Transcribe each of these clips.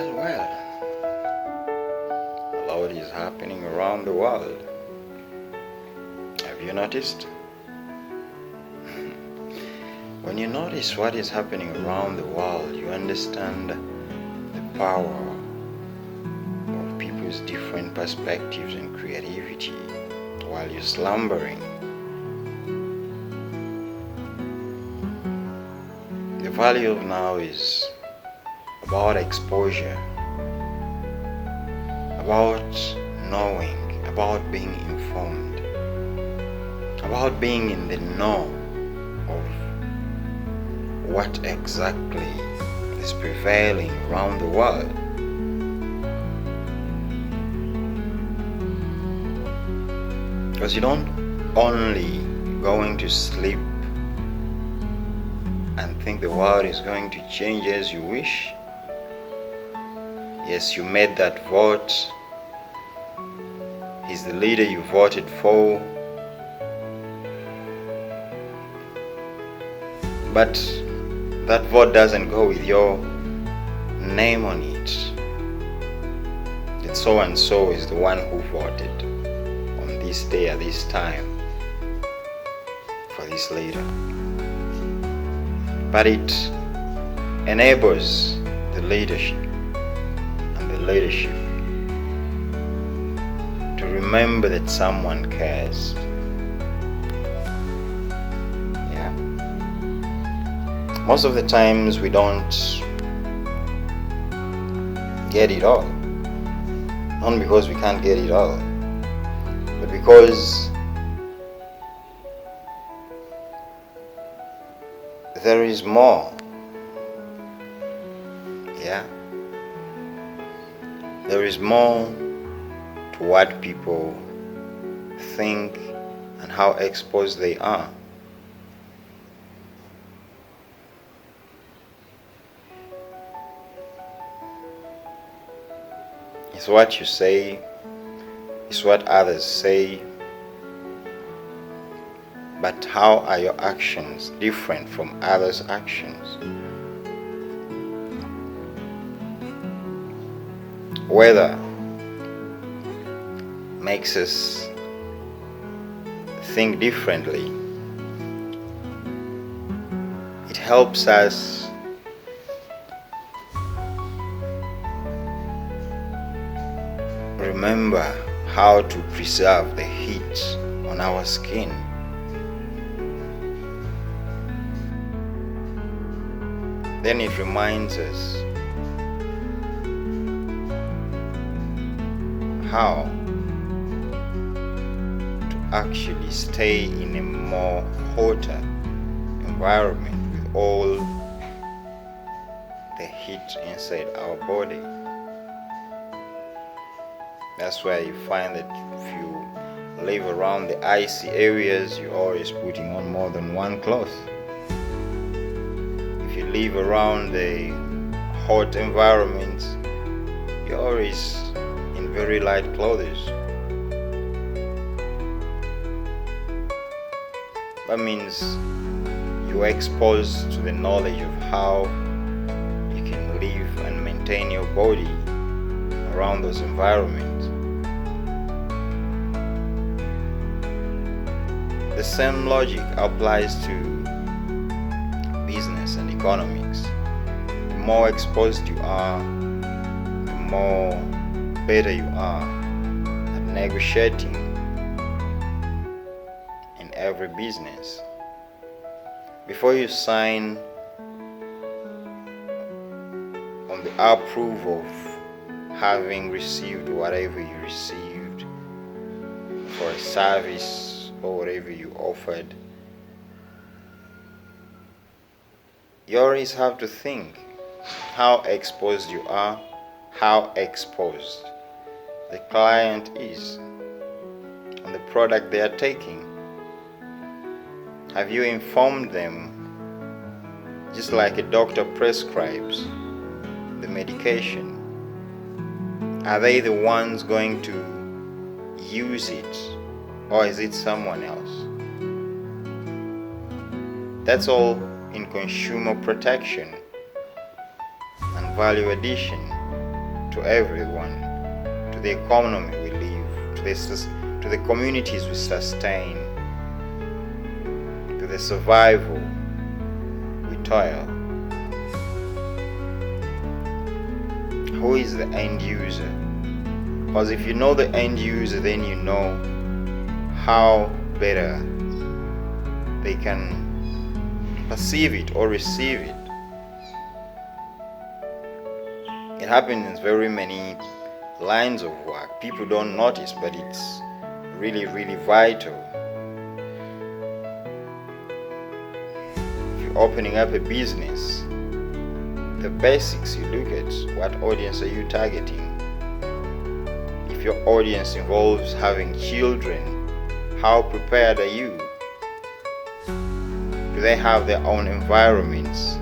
A lot is happening around the world. Have you noticed? When you notice what is happening around the world, you understand the power of people's different perspectives and creativity while you're slumbering. The value of now is about exposure, about knowing, about being informed, about being in the know of what exactly is prevailing around the world. Because you don't only going to sleep and think the world is going to change as you wish. Yes, you made that vote. He's the leader you voted for. But that vote doesn't go with your name on it. That so and so is the one who voted on this day at this time for this leader. But it enables the leadership and the leadership to remember that someone cares. Most of the times we don't get it all. Not because we can't get it all, but because there is more. There is more to what people think and how exposed they are. It's what you say, it's what others say, but how are your actions different from others' actions? Weather makes us think differently. It helps us remember how to preserve the heat on our skin. Then it reminds us how to actually stay in a more hotter environment with all the heat inside our body. That's why you find that if you live around the icy areas, you're always putting on more than one cloth. If you live around the hot environments, you're always in very light clothes. That means you're exposed to the knowledge of how you can live and maintain your body around those environments. The same logic applies to business and economics. The more exposed you are, the more better you are at negotiating in every business. Before you sign on the approval of having received whatever you received for a service or whatever you offered, you always have to think how exposed you are, how exposed the client is on the product they are taking. Have you informed them, just like a doctor prescribes the medication? Are they the ones going to use it, or is it someone else? That's all in consumer protection and value addition. to everyone, to the economy we live, to the communities we sustain, to the survival we toil. Who is the end user? Because if you know the end user, then you know how better they can perceive it or receive it. It happens in very many lines of work. People don't notice, but it's really, really vital. If you're opening up a business, the basics, you look at what audience are you targeting. If your audience involves having children, how prepared are you? Do they have their own environments?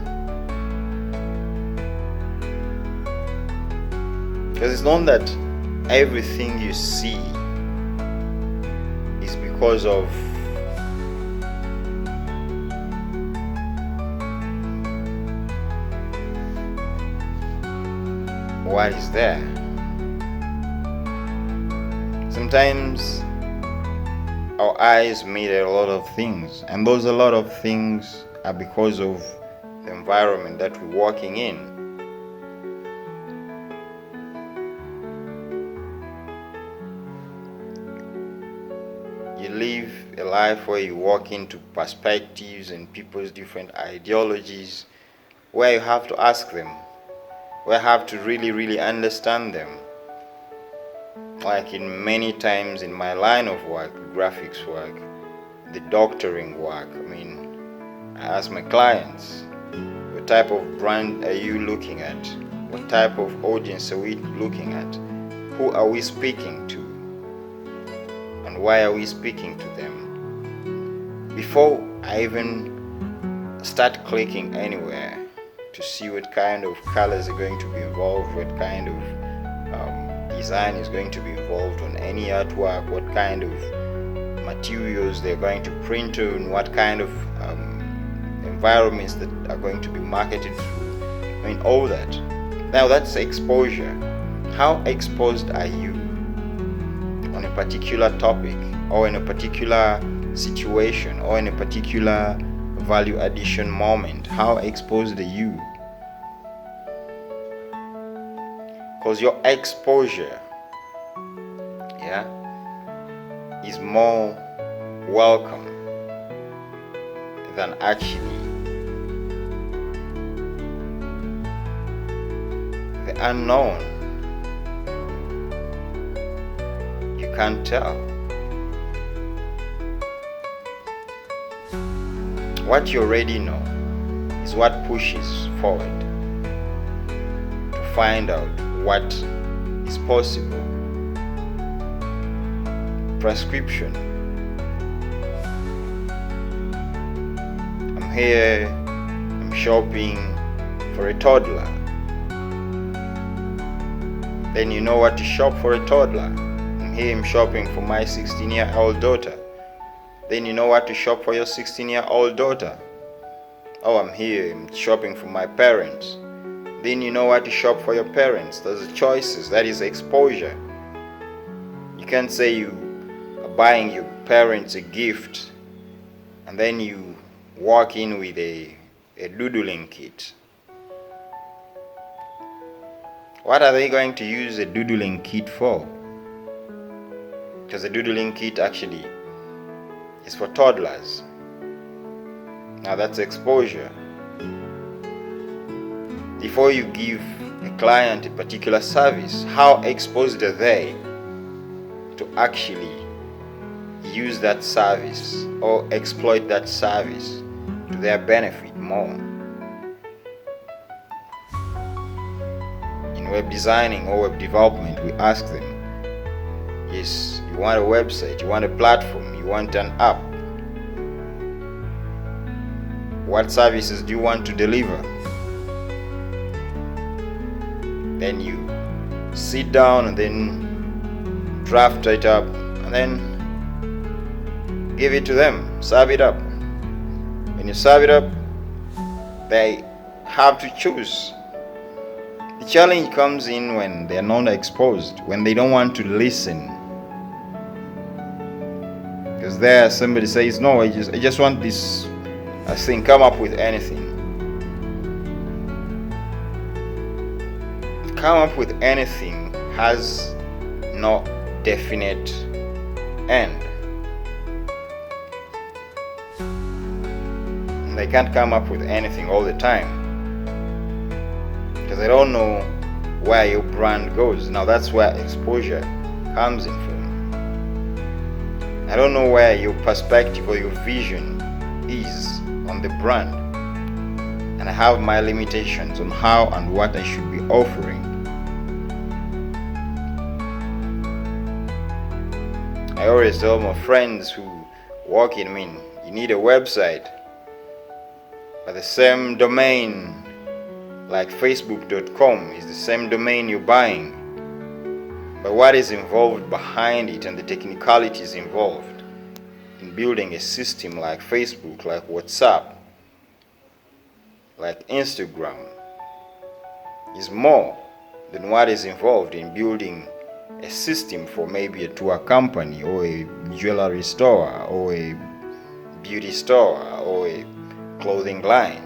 Because it's not that everything you see is because of what is there. Sometimes our eyes meet a lot of things, and those a lot of things are because of the environment that we're walking in. You live a life where you walk into perspectives and people's different ideologies, where you have to ask them, where you have to really, really understand them. Like in many times in my line of work, graphics work, the doctoring work, I ask my clients, what type of brand are you looking at? What type of audience are we looking at? Who are we speaking to? And why are we speaking to them? Before I even start clicking anywhere to see what kind of colors are going to be involved, what kind of design is going to be involved on any artwork, what kind of materials they're going to print on, what kind of environments that are going to be marketed through, all that. Now that's exposure. How exposed are you on a particular topic, or in a particular situation, or in a particular value addition moment? How exposed are you? Because your exposure, is more welcome than actually the unknown. You can't tell. What you already know is what pushes forward to find out what is possible. Prescription. I'm here, I'm shopping for a toddler. Then you know what to shop for a toddler. I'm here, I'm shopping for my 16-year-old daughter. Then you know what to shop for your 16-year-old daughter. Oh, I'm here, I'm shopping for my parents. Then you know what to shop for your parents. Those are choices. That is exposure. You can't say you are buying your parents a gift and then you walk in with a doodling kit. What are they going to use a doodling kit for? Because a doodling kit actually is for toddlers. Now that's exposure. Before you give a client a particular service, how exposed are they to actually use that service or exploit that service to their benefit more? In web designing or web development, we ask them, yes, you want a website, you want a platform, you want an app. What services do you want to deliver? Then you sit down and then draft it up and then give it to them, serve it up. When you serve it up, they have to choose. The challenge comes in when they're not exposed, when they don't want to listen. Because there somebody says, no, I just want this thing, come up with anything. Come up with anything has no definite end. They can't come up with anything all the time, because they don't know where your brand goes. Now that's where exposure comes in from. I don't know where your perspective or your vision is on the brand, and I have my limitations on how and what I should be offering. I always tell my friends who work in me, you need a website, but the same domain like facebook.com is the same domain you're buying. But what is involved behind it and the technicalities involved in building a system like Facebook, like WhatsApp, like Instagram is more than what is involved in building a system for maybe a tour company or a jewelry store or a beauty store or a clothing line.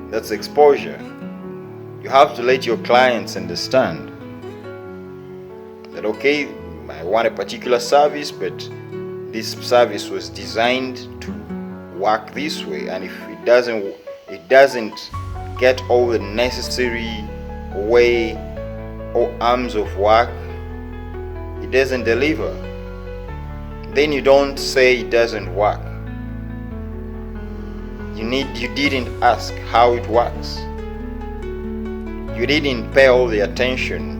That's exposure. You have to let your clients understand that, okay, I want a particular service, but this service was designed to work this way, and if it doesn't get all the necessary way or arms of work, it doesn't deliver. Then you don't say it doesn't work. You didn't ask how it works. You didn't pay all the attention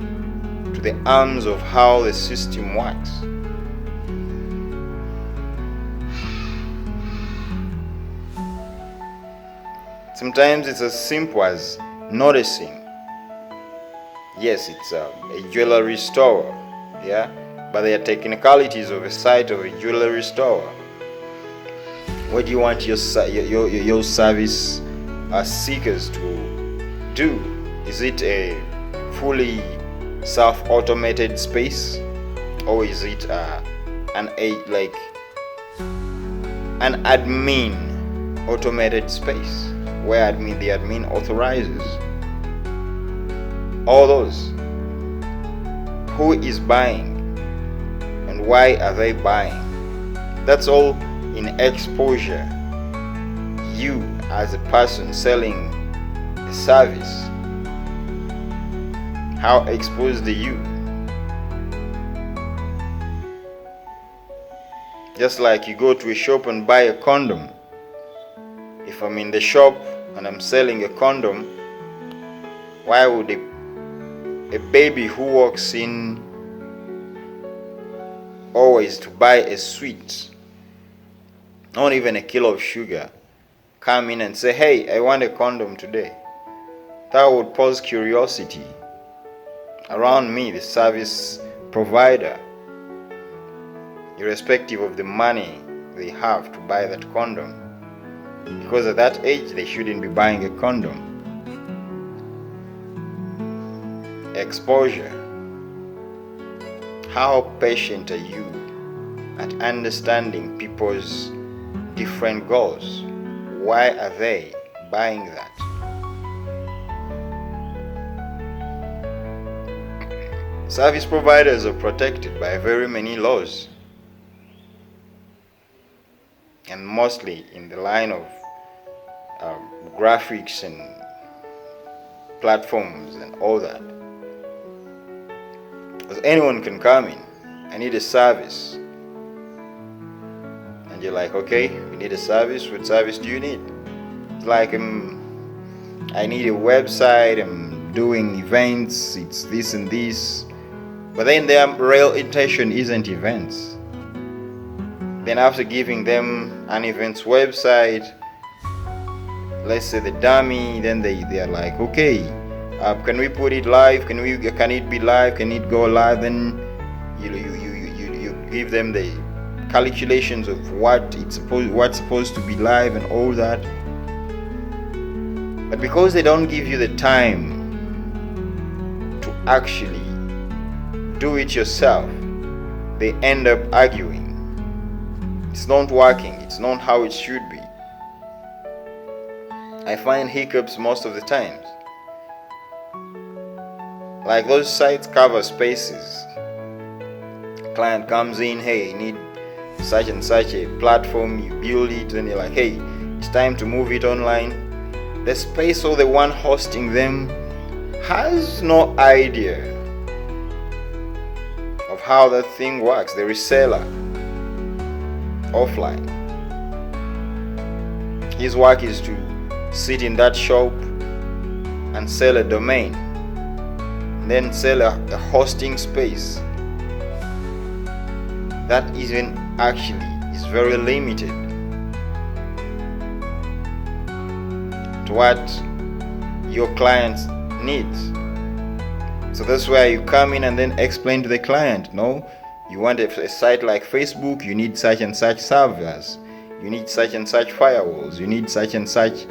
to the arms of how the system works. Sometimes it's as simple as noticing. Yes, it's a jewelry store, yeah, but there are technicalities of a site of a jewelry store. What do you want your service seekers to do? Is it a fully self-automated space, or is it an admin automated space where the admin authorizes all those? Who is buying and why are they buying? That's all in exposure. You as a person selling a service, how exposed are you? Just like you go to a shop and buy a condom. If I'm in the shop and I'm selling a condom, why would a baby who walks in always to buy a sweet, not even a kilo of sugar, come in and say, hey, I want a condom today? That would pose curiosity around me, the service provider, irrespective of the money they have to buy that condom. Because at that age, they shouldn't be buying a condom. Exposure. How patient are you at understanding people's different goals? Why are they buying that? Service providers are protected by very many laws, and mostly in the line of graphics and platforms and all that. Because anyone can come in, I need a service. And you're like, okay, we need a service. What service do you need? It's like, I need a website, I'm doing events, it's this and this. But then their real intention isn't events. Then after giving them an events website, let's say the dummy, then they are like, okay, can we put it live? Can it be live? Can it go live? Then you give them the calculations of what's supposed to be live and all that. But because they don't give you the time to actually do it yourself, they end up arguing. It's not working. It's not how it should be. I find hiccups most of the times. Like those sites cover spaces. Client comes in, hey, I need such and such a platform, you build it, and you're like, hey, it's time to move it online. The space or the one hosting them has no idea of how that thing works, the reseller offline. His work is to sit in that shop and sell a domain, then sell a hosting space that even actually is very limited to what your client needs. So that's where you come in and then explain to the client, no, you want a site like Facebook, you need such and such servers, you need such and such firewalls, you need such and such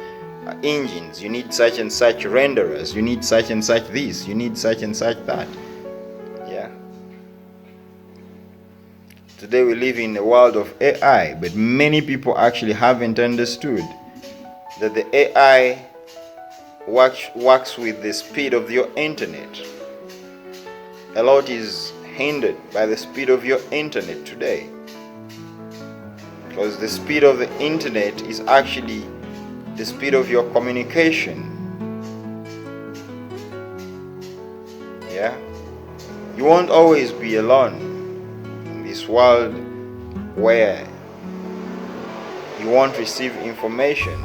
engines, you need such and such renderers, you need such and such this, you need such and such that. Yeah. Today we live in a world of AI, but many people actually haven't understood that the AI works with the speed of your internet. A lot is hindered by the speed of your internet today, because the speed of the internet is actually the speed of your communication. Yeah, you won't always be alone in this world where you won't receive information,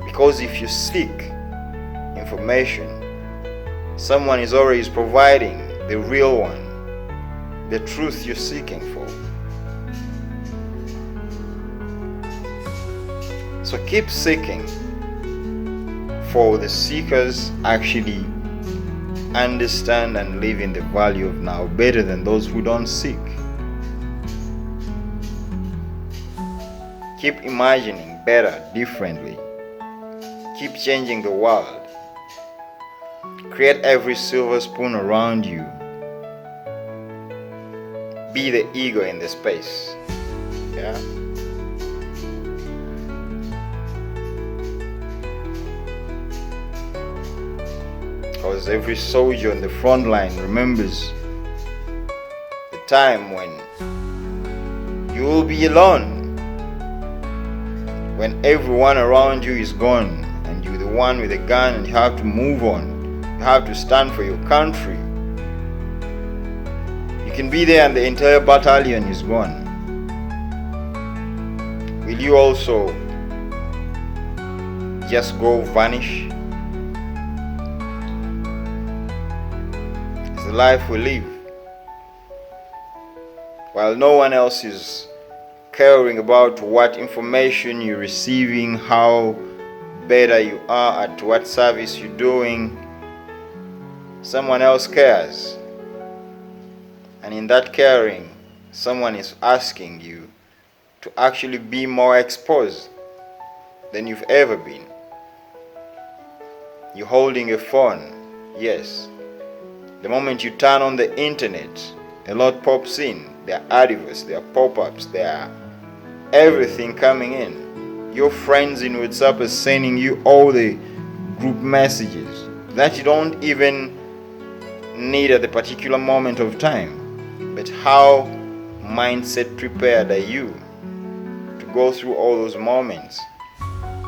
because if you seek information, someone is always providing the real one, the truth you're seeking for. So keep seeking, for the seekers actually understand and live in the value of now better than those who don't seek. Keep imagining better, differently. Keep changing the world. Create every silver spoon around you. Be the ego in the space. Yeah. Because every soldier on the front line remembers the time when you will be alone, when everyone around you is gone and you're the one with a gun and you have to move on. You have to stand for your country. You can be there and the entire battalion is gone. Will you also just go vanish? It's the life we live. While no one else is caring about what information you're receiving, how better you are at what service you're doing, someone else cares. And in that caring, someone is asking you to actually be more exposed than you've ever been. You're holding a phone, yes. The moment you turn on the internet, a lot pops in. There are adverts, there are pop-ups, there are everything coming in. Your friends in WhatsApp are sending you all the group messages that you don't even need at the particular moment of time. But how mindset prepared are you to go through all those moments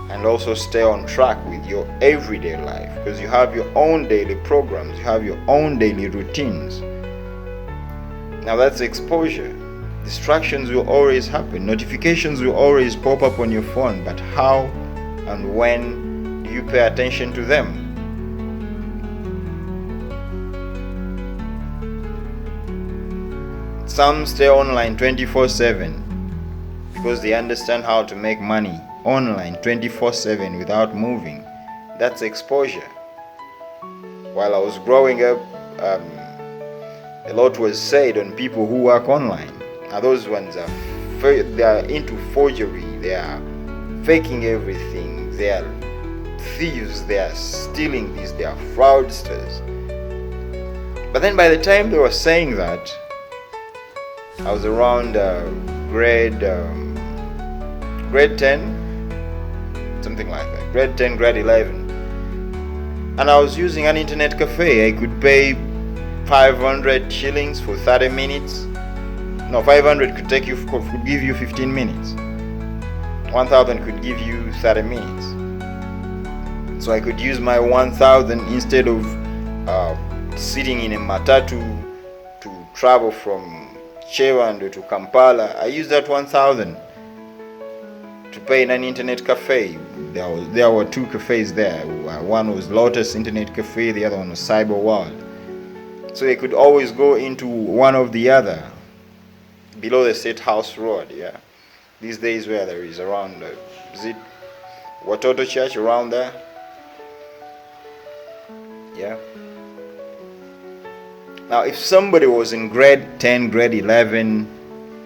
and also stay on track with your everyday life? Because you have your own daily programs, you have your own daily routines. Now that's exposure. Distractions will always happen. Notifications will always pop up on your phone. But how and when do you pay attention to them? Some stay online 24/7 because they understand how to make money online 24/7 without moving. That's exposure. While I was growing up, a lot was said on people who work online. Now those ones they are into forgery. They are faking everything. They are thieves, they are stealing this, they are fraudsters. But then by the time they were saying that, I was around grade 10, something like that, grade 10, grade 11. And I was using an internet cafe. I could pay 500 shillings for 30 minutes. No, 500 could give you 15 minutes. 1,000 could give you 30 minutes. So I could use my 1,000 instead of sitting in a matatu to travel from Chewando to Kampala. I used that 1,000 to pay in an internet cafe. There were two cafes there. One was Lotus Internet Cafe, the other one was Cyber World. So I could always go into one of the other below the State House Road. Yeah, these days where there is around is it Watoto Church around there? Yeah. Now if somebody was in grade 10, grade 11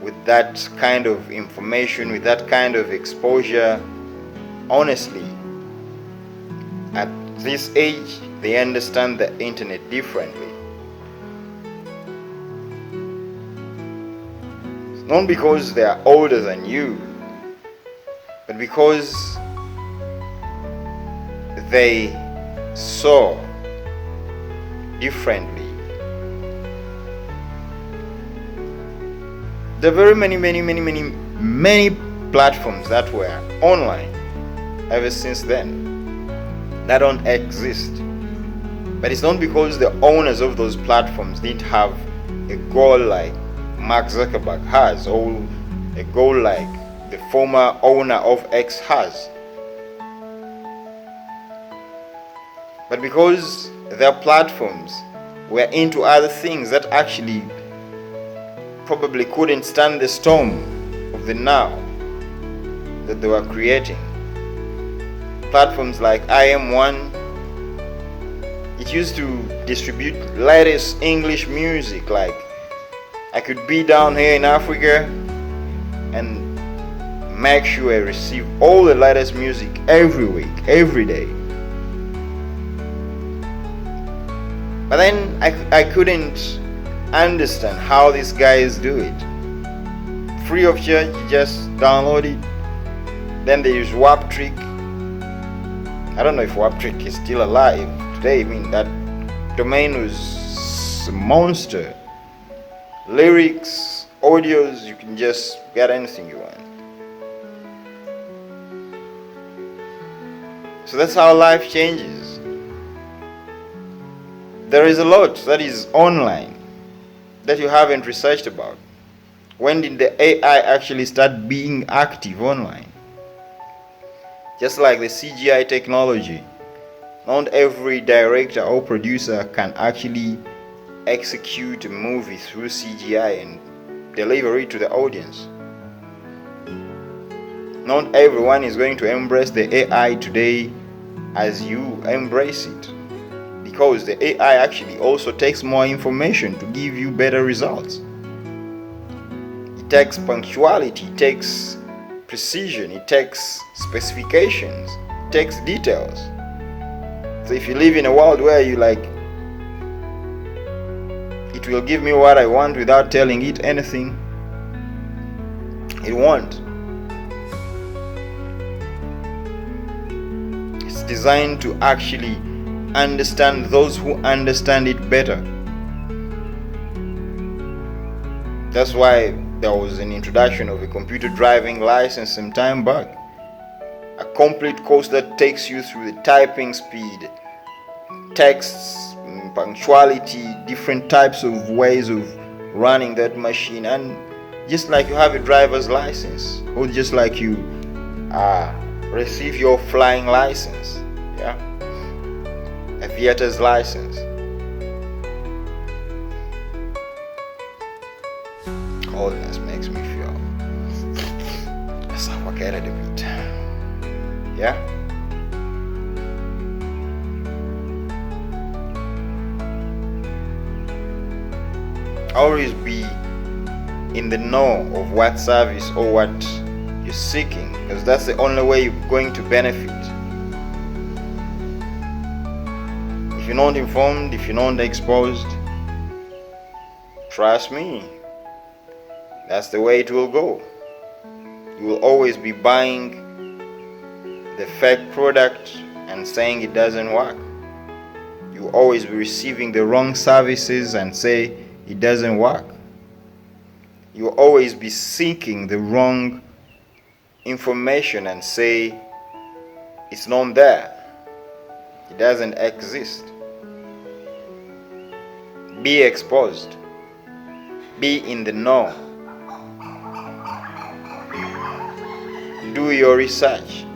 with that kind of information, with that kind of exposure, honestly, at this age, they understand the internet differently. It's not because they are older than you, but because they saw differently. There are very many platforms that were online ever since then that don't exist. But it's not because the owners of those platforms didn't have a goal like Mark Zuckerberg has, or a goal like the former owner of X has. But because their platforms were into other things that actually probably couldn't stand the storm of the now that they were creating. Platforms like IM1, it used to distribute latest English music. Like I could be down here in Africa and make sure I receive all the latest music every week, every day. But then I couldn't understand how these guys do it. Free of charge, you just download it. Then they use Warp Trick. I don't know if Warp Trick is still alive today. I mean, that domain was a monster. Lyrics, audios, you can just get anything you want. So that's how life changes. There is a lot that is online that you haven't researched about. When did the AI actually start being active online? Just like the CGI technology, not every director or producer can actually execute a movie through CGI and deliver it to the audience. Not everyone is going to embrace the AI today as you embrace it, because the AI actually also takes more information to give you better results. It takes punctuality, it takes precision, it takes specifications, it takes details. So if you live in a world where you like, it will give me what I want without telling it anything, it won't. It's designed to actually understand those who understand it better. That's why there was an introduction of a computer driving license some time back. A complete course that takes you through the typing speed, texts, punctuality, different types of ways of running that machine, and just like you have a driver's license, or just like you receive your flying license, yeah, a theater's license. Coldness makes me feel suffocated a bit. Yeah? Always be in the know of what service or what you're seeking, because that's the only way you're going to benefit. you're not informed, if you're not exposed, trust me, that's the way it will go. You will always be buying the fake product and saying it doesn't work. You will always be receiving the wrong services and say it doesn't work. You will always be seeking the wrong information and say it's not there. It doesn't exist. Be exposed. Be in the know. Do your research.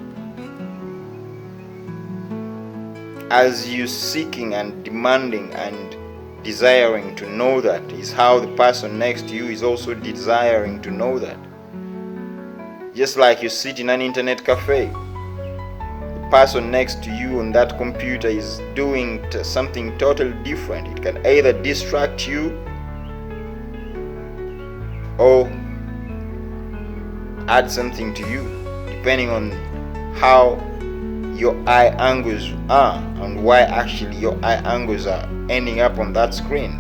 As you seeking and demanding and desiring to know that, is how the person next to you is also desiring to know that. Just like you sit in an internet cafe, the person next to you on that computer is doing something totally different. It can either distract you or add something to you, depending on how your eye angles are and why actually your eye angles are ending up on that screen.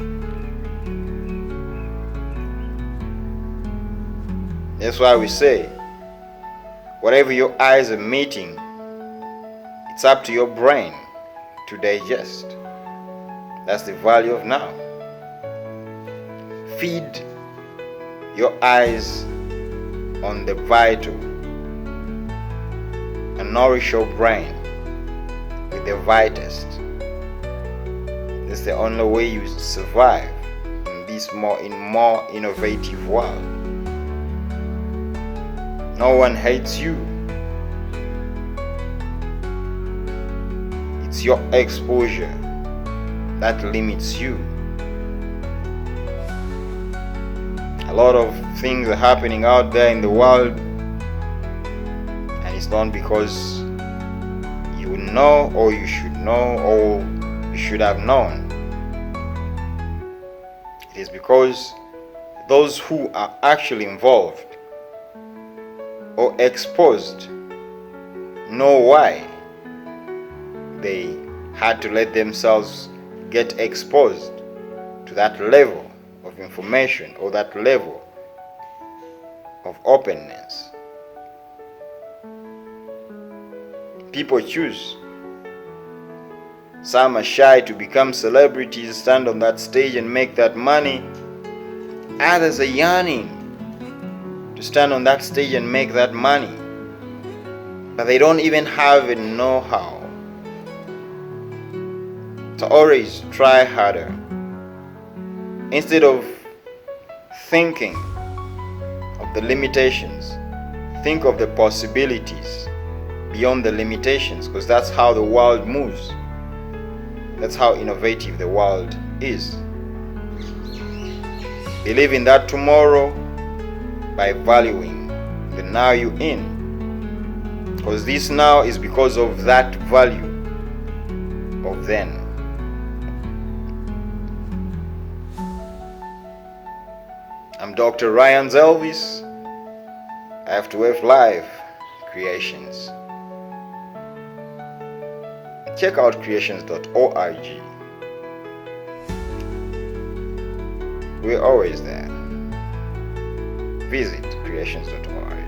That's why we say, whatever your eyes are meeting, it's up to your brain to digest. That's the value of now. Feed your eyes on the vital and nourish your brain with the vitest. That's the only way you survive in this more innovative world. No one hates you. It's your exposure that limits you. A lot of things are happening out there in the world, and it's not because you know or you should know or you should have known. It is because those who are actually involved or exposed know why they had to let themselves get exposed to that level of information or that level of openness. People choose. Some are shy to become celebrities, stand on that stage and make that money. Others are yearning to stand on that stage and make that money, but they don't even have a know-how. So always try harder. Instead of thinking of the limitations, think of the possibilities beyond the limitations, because that's how the world moves. That's how innovative the world is. Believe in that tomorrow by valuing the now you're in, because this now is because of that value of then. I'm Dr. Rayyans Elvis. S02E03 Live Creations. Check out creations.org. We're always there. Visit creations.org.